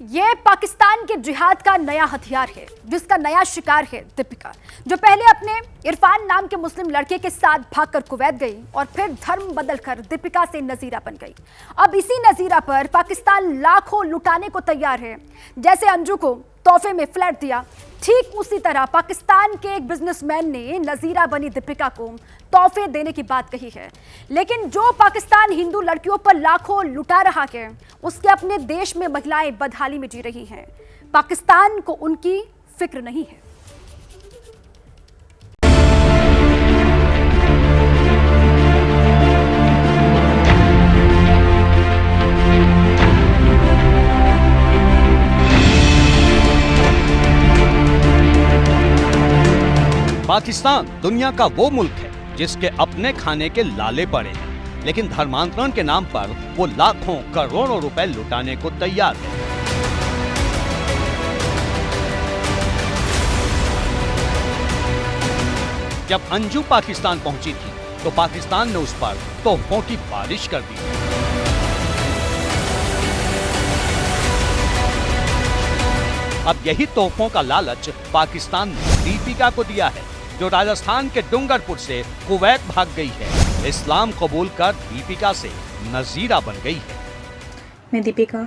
ये पाकिस्तान के जिहाद का नया हथियार है, जिसका नया शिकार है दीपिका, जो पहले अपने इरफान नाम के मुस्लिम लड़के के साथ भागकर कुवैत गई और फिर धर्म बदलकर दीपिका से नजीरा बन गई। अब इसी नजीरा पर पाकिस्तान लाखों लुटाने को तैयार है। जैसे अंजू को तोहफे में फ्लैट दिया, ठीक उसी तरह पाकिस्तान के एक बिजनेसमैन ने नजीरा बनी दीपिका को तोहफे देने की बात कही है। लेकिन जो पाकिस्तान हिंदू लड़कियों पर लाखों लुटा रहा है, उसके अपने देश में महिलाएं बदहाली में जी रही हैं। पाकिस्तान को उनकी फिक्र नहीं है। पाकिस्तान दुनिया का वो मुल्क है जिसके अपने खाने के लाले पड़े हैं, लेकिन धर्मांतरण के नाम पर वो लाखों करोड़ों रुपए लुटाने को तैयार है। जब अंजू पाकिस्तान पहुंची थी तो पाकिस्तान ने उस पर तोहफों की बारिश कर दी। अब यही तोहफों का लालच पाकिस्तान ने दीपिका को दिया है, जो राजस्थान के डूंगरपुर से कुवैत भाग गई है। इस्लाम कबूल कर दीपिका से नजीरा बन गई है। मैं दीपिका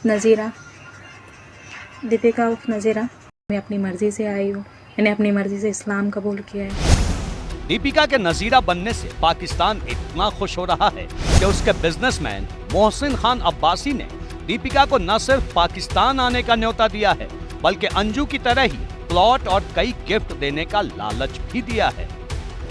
नजीरा मैं अपनी मर्जी से आई हूँ। मैंने अपनी मर्जी से इस्लाम कबूल किया है। दीपिका के नजीरा बनने से पाकिस्तान इतना खुश हो रहा है कि उसके बिजनेसमैन मोहसिन खान अब्बासी ने दीपिका को न सिर्फ पाकिस्तान आने का न्योता दिया है, बल्कि अंजू की तरह ही प्लॉट और कई गिफ्ट देने का लालच भी दिया है।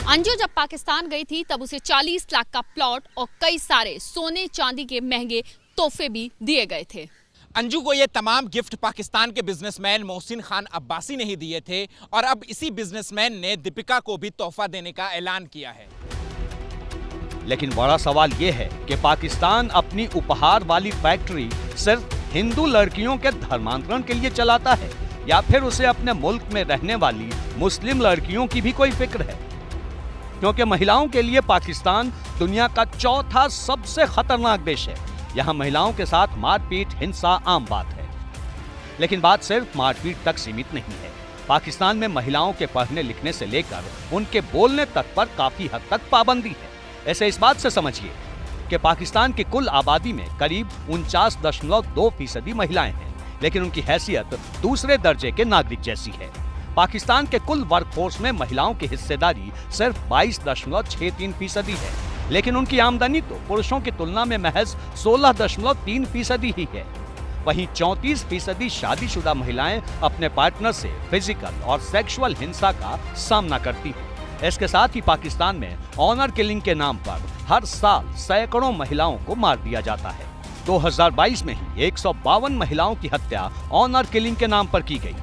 अंजू जब पाकिस्तान गई थी तब उसे 40 लाख का प्लॉट और कई सारे सोने चांदी के महंगे तोहफे भी दिए गए थे। अंजू को ये तमाम गिफ्ट पाकिस्तान के बिजनेसमैन मोहसिन खान अब्बासी ने ही दिए थे और अब इसी बिजनेसमैन ने दीपिका को भी तोहफा देने का ऐलान किया है। लेकिन बड़ा सवाल ये है कि पाकिस्तान अपनी उपहार वाली फैक्ट्री सिर्फ हिंदू लड़कियों के धर्मांतरण के लिए चलाता है, या फिर उसे अपने मुल्क में रहने वाली मुस्लिम लड़कियों की भी कोई फिक्र है? क्योंकि महिलाओं के लिए पाकिस्तान दुनिया का चौथा सबसे खतरनाक देश है। यहाँ महिलाओं के साथ मारपीट, हिंसा आम बात है। लेकिन बात सिर्फ मारपीट तक सीमित नहीं है। पाकिस्तान में महिलाओं के पढ़ने लिखने से लेकर उनके बोलने तक पर काफी हद तक पाबंदी है। ऐसे इस बात से समझिए कि पाकिस्तान की कुल आबादी में करीब 49.2% महिलाएं हैं, लेकिन उनकी हैसियत दूसरे दर्जे के नागरिक जैसी है। पाकिस्तान के कुल वर्कफोर्स में महिलाओं की हिस्सेदारी सिर्फ 22.63% है, लेकिन उनकी आमदनी तो पुरुषों की तुलना में महज 16.3% ही है। वहीं 34% शादीशुदा महिलाएं अपने पार्टनर से फिजिकल और सेक्सुअल हिंसा का सामना करती हैं। इसके साथ ही पाकिस्तान में ऑनर किलिंग के नाम पर हर साल सैकड़ों महिलाओं को मार दिया जाता है। 2022 में ही 152 महिलाओं की हत्या ऑनर किलिंग के नाम पर की गई।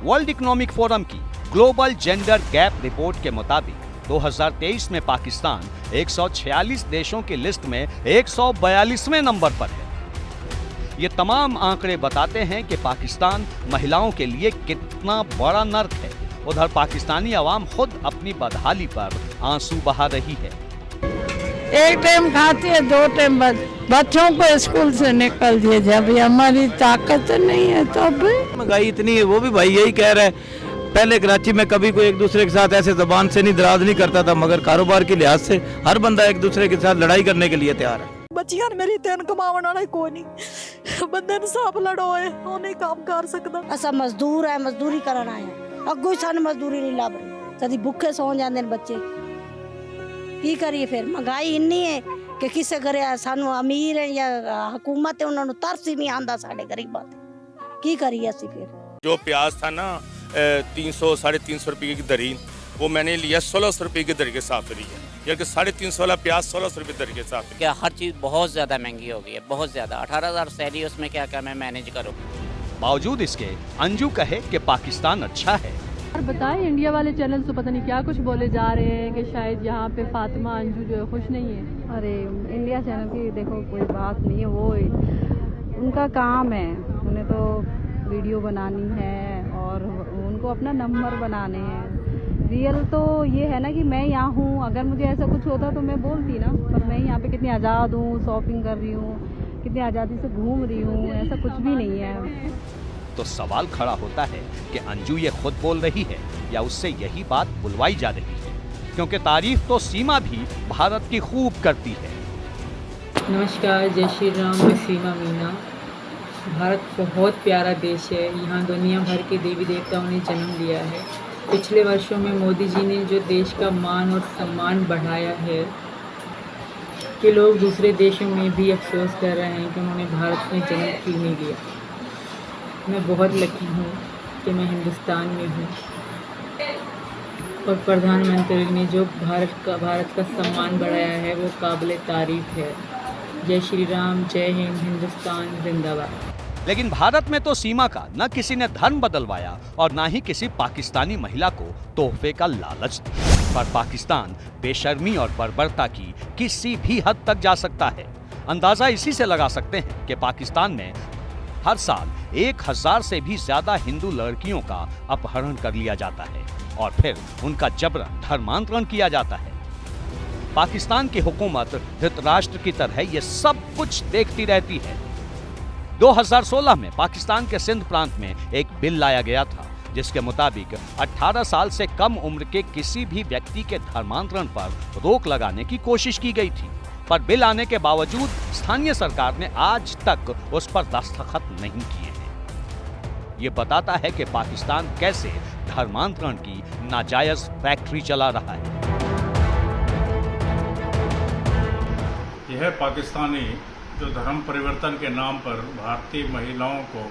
वर्ल्ड इकोनॉमिक फोरम की ग्लोबल जेंडर गैप रिपोर्ट के मुताबिक 2023 में पाकिस्तान 146 देशों की लिस्ट में 142वें नंबर पर है। ये तमाम आंकड़े बताते हैं कि पाकिस्तान महिलाओं के लिए कितना बड़ा नर्क है। उधर पाकिस्तानी अवाम खुद अपनी बदहाली पर आंसू बहा रही है। एक टाइम खाते हैं, 2 टाइम बच्चों को स्कूल से निकल दिए। जब हमारी ताकत नहीं है तब महंगाई इतनी है। वो भी भाई यही कह रहा है। पहले कराची में कभी कोई एक दूसरे के साथ ऐसे जबान से नहीं दराज नहीं करता था, मगर कारोबार के लिहाज से हर बंदा एक दूसरे के साथ लड़ाई करने के लिए तैयार है। बच्चियां मेरी तेन कमावन वाला कोई नहीं, बंदे ने साफ लड़ो है, उन्हें काम कर सकदा। असा मजदूर है, मजदूरी करना है। अगो सानू मजदूरी नहीं लभ रही, कदी भुखे सौ जाते बच्चे। की करिए फिर? महंगाई इन्नी है कि किसे घरे सानू अमीर है या हुकूमत है, उन्होंने तरस ही नहीं आंदा साडे गरीबां ते। की करिए असी फिर? जो प्याज था ना 300 साढ़े 300 रुपये की दरी, वो मैंने लिया 1600 रुपये की दरी के साथ ली है। यानी 350 वाला प्याज 1600 रुपये दरी के साथ। क्या हर चीज़ बहुत ज़्यादा महंगी हो गई है, बहुत ज़्यादा। 18,000 सैलरी, उसमें क्या क्या मैं मैनेज करूँ। बावजूद इसके अंजू कहे कि पाकिस्तान अच्छा है। और बताएं, इंडिया वाले चैनल तो पता नहीं क्या कुछ बोले जा रहे हैं कि शायद यहाँ पे फातिमा अंजू जो है खुश नहीं है। अरे इंडिया चैनल की देखो कोई बात नहीं है, वो उनका काम है। उन्हें तो वीडियो बनानी है और उनको अपना नंबर बनाने हैं। रियल तो ये है ना कि मैं यहाँ हूँ, अगर मुझे ऐसा कुछ होता तो मैं बोलती ना, पर मैं यहाँ पे कितनी आज़ाद हूँ, शॉपिंग कर रही हूँ, कितनी आज़ादी से घूम रही हूँ, ऐसा कुछ भी नहीं है। तो सवाल खड़ा होता है कि अंजू ये खुद बोल रही है या उससे यही बात बुलवाई जा रही है, क्योंकि तारीफ तो सीमा भी भारत की खूब करती है। नमस्कार, जय श्री राम। मैं सीमा मीना। भारत बहुत प्यारा देश है। यहाँ दुनिया भर के देवी देवताओं ने जन्म लिया है। पिछले वर्षों में मोदी जी ने जो देश का मान और सम्मान बढ़ाया है कि लोग दूसरे देशों में भी अफसोस कर रहे हैं कि उन्होंने भारत में जन्म क्यों नहीं लिया। मैं बहुत लकी हूँ कि मैं हिंदुस्तान में हूँ और प्रधानमंत्री ने जो भारत का सम्मान बढ़ाया है वो काबिल तारीफ है। जय श्री राम, जय हिंद, हिंदुस्तान जिंदाबाद। लेकिन भारत में तो सीमा का न किसी ने धर्म बदलवाया और न ही किसी पाकिस्तानी महिला को तोहफे का लालच दिया। पर पाकिस्तान बेशर्मी और बर्बरता की किसी भी हद तक जा सकता है। अंदाजा इसी से लगा सकते हैं कि पाकिस्तान में हर साल 1000 से भी ज्यादा हिंदू लड़कियों का अपहरण कर लिया जाता है और फिर उनका जबरन धर्मांतरण किया जाता है। पाकिस्तान की हुकूमत धृतराष्ट्र की तरह ये सब कुछ देखती रहती है। 2016 में पाकिस्तान के सिंध प्रांत में एक बिल लाया गया था जिसके मुताबिक 18 साल से कम उम्र के किसी भी व्यक्ति के धर्मांतरण पर रोक लगाने की कोशिश की गई थी, पर बिल आने के बावजूद स्थानीय सरकार ने आज तक उस पर दस्तखत नहीं किए हैं। ये बताता है कि पाकिस्तान कैसे धर्मांतरण की नाजायज फैक्ट्री चला रहा है। यह पाकिस्तानी जो धर्म परिवर्तन के नाम पर भारतीय महिलाओं को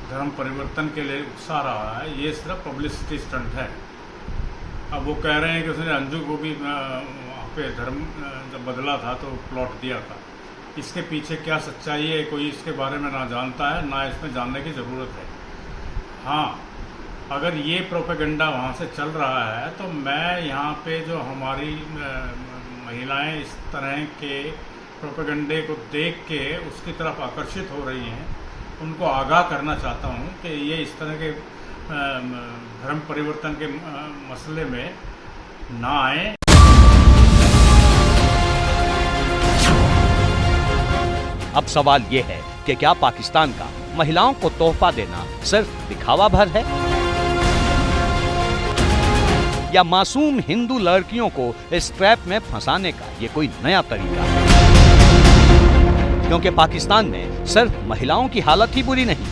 धर्म परिवर्तन के लिए उकसा रहा है, ये सिर्फ पब्लिसिटी स्टंट है। अब वो कह रहे हैं कि उसने अंजू को भी वहाँ पे धर्म जब बदला था तो प्लॉट दिया था। इसके पीछे क्या सच्चाई है कोई इसके बारे में ना जानता है, ना इसमें जानने की ज़रूरत है। हाँ, अगर ये प्रोपेगेंडा वहाँ से चल रहा है तो मैं यहाँ पे जो हमारी महिलाएं इस तरह के प्रोपेगेंडे को देख के उसकी तरफ आकर्षित हो रही हैं, उनको आगाह करना चाहता हूँ कि ये इस तरह के धर्म परिवर्तन के मसले में ना आए। अब सवाल ये है कि क्या पाकिस्तान का महिलाओं को तोहफा देना सिर्फ दिखावा भर है या मासूम हिंदू लड़कियों को इस ट्रैप में फंसाने का ये कोई नया तरीका है? क्योंकि पाकिस्तान में सिर्फ महिलाओं की हालत ही बुरी नहीं,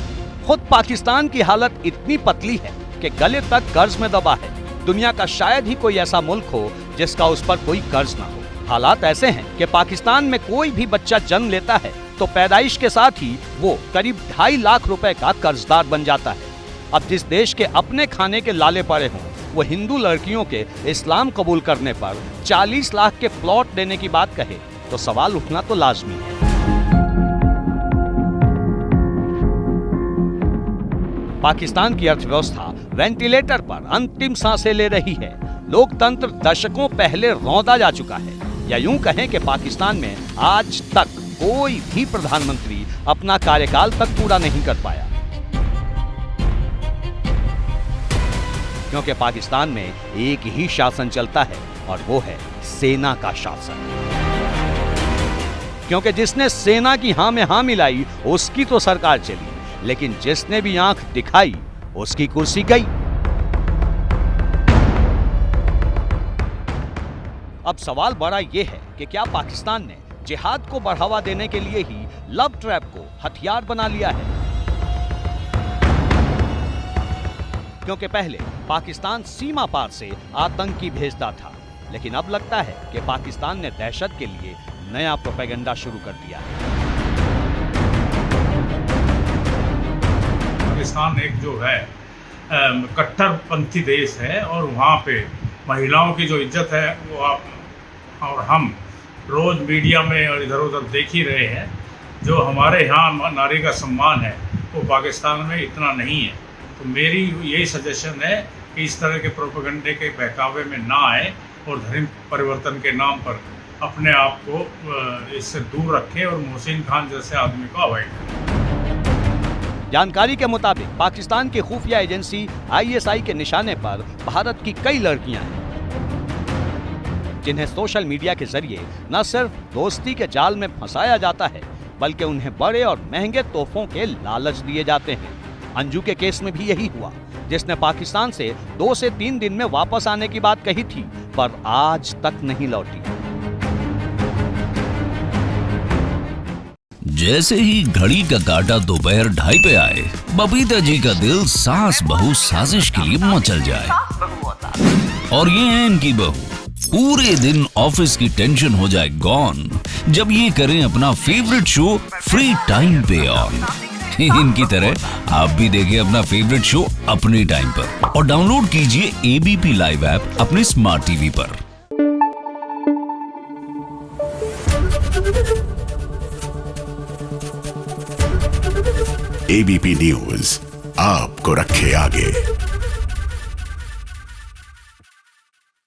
खुद पाकिस्तान की हालत इतनी पतली है कि गले तक कर्ज में दबा है। दुनिया का शायद ही कोई ऐसा मुल्क हो जिसका उस पर कोई कर्ज ना हो। हालात ऐसे हैं कि पाकिस्तान में कोई भी बच्चा जन्म लेता है तो पैदाइश के साथ ही वो करीब 2.5 लाख रुपए का कर्जदार बन जाता है। अब जिस देश के अपने खाने के लाले पड़े हों, वो हिंदू लड़कियों के इस्लाम कबूल करने पर 40 लाख के प्लॉट देने की बात कहे तो सवाल उठना तो लाजमी है। पाकिस्तान की अर्थव्यवस्था वेंटिलेटर पर अंतिम सांसें ले रही है। लोकतंत्र दशकों पहले रौंदा जा चुका है, या यूं कहें कि पाकिस्तान में आज तक कोई भी प्रधानमंत्री अपना कार्यकाल तक पूरा नहीं कर पाया, क्योंकि पाकिस्तान में एक ही शासन चलता है और वो है सेना का शासन। क्योंकि जिसने सेना की हां में हां मिलाई उसकी तो सरकार चली, लेकिन जिसने भी आंख दिखाई उसकी कुर्सी गई। अब सवाल बड़ा ये है कि क्या पाकिस्तान ने जिहाद को बढ़ावा देने के लिए ही लव ट्रैप को हथियार बना लिया है? क्योंकि पहले पाकिस्तान सीमा पार से आतंकी भेजता था, लेकिन अब लगता है कि पाकिस्तान ने दहशत के लिए नया प्रोपेगेंडा शुरू कर दिया है। पाकिस्तान एक जो है कट्टरपंथी देश है और वहाँ पे महिलाओं की जो इज्जत है वो आप और हम रोज मीडिया में और इधर उधर देख ही रहे हैं। जो हमारे यहाँ नारी का सम्मान है वो पाकिस्तान में इतना नहीं है। तो मेरी यही सजेशन है कि इस तरह के प्रोपेगेंडे के बहकावे में ना आए और धर्म परिवर्तन के नाम पर अपने आप को इससे दूर रखें और मोहसिन खान जैसे आदमी को अवॉइड करें। जानकारी के मुताबिक पाकिस्तान की खुफिया एजेंसी ISI के निशाने पर भारत की कई लड़कियां हैं। जिन्हें सोशल मीडिया के जरिए न सिर्फ दोस्ती के जाल में फंसाया जाता है, बल्कि उन्हें बड़े और महंगे तोहफों के लालच दिए जाते हैं। अंजू के केस में भी यही हुआ, जिसने पाकिस्तान से 2 से 3 दिन में वापस आने की बात कही थी, पर आज तक नहीं लौटी। जैसे ही घड़ी का काटा दोपहर 2:30 पे आए, बबीता जी का दिल सास बहू साजिश के लिए मचल जाए। और ये है इनकी बहू, पूरे दिन ऑफिस की टेंशन हो जाए गॉन जब ये करें अपना फेवरेट शो फ्री टाइम पे ऑन। इनकी तरह आप भी देखें अपना फेवरेट शो अपने टाइम पर और डाउनलोड कीजिए एबीपी लाइव ऐप अपने स्मार्ट टीवी पर। एबीपी न्यूज आपको रखे आगे।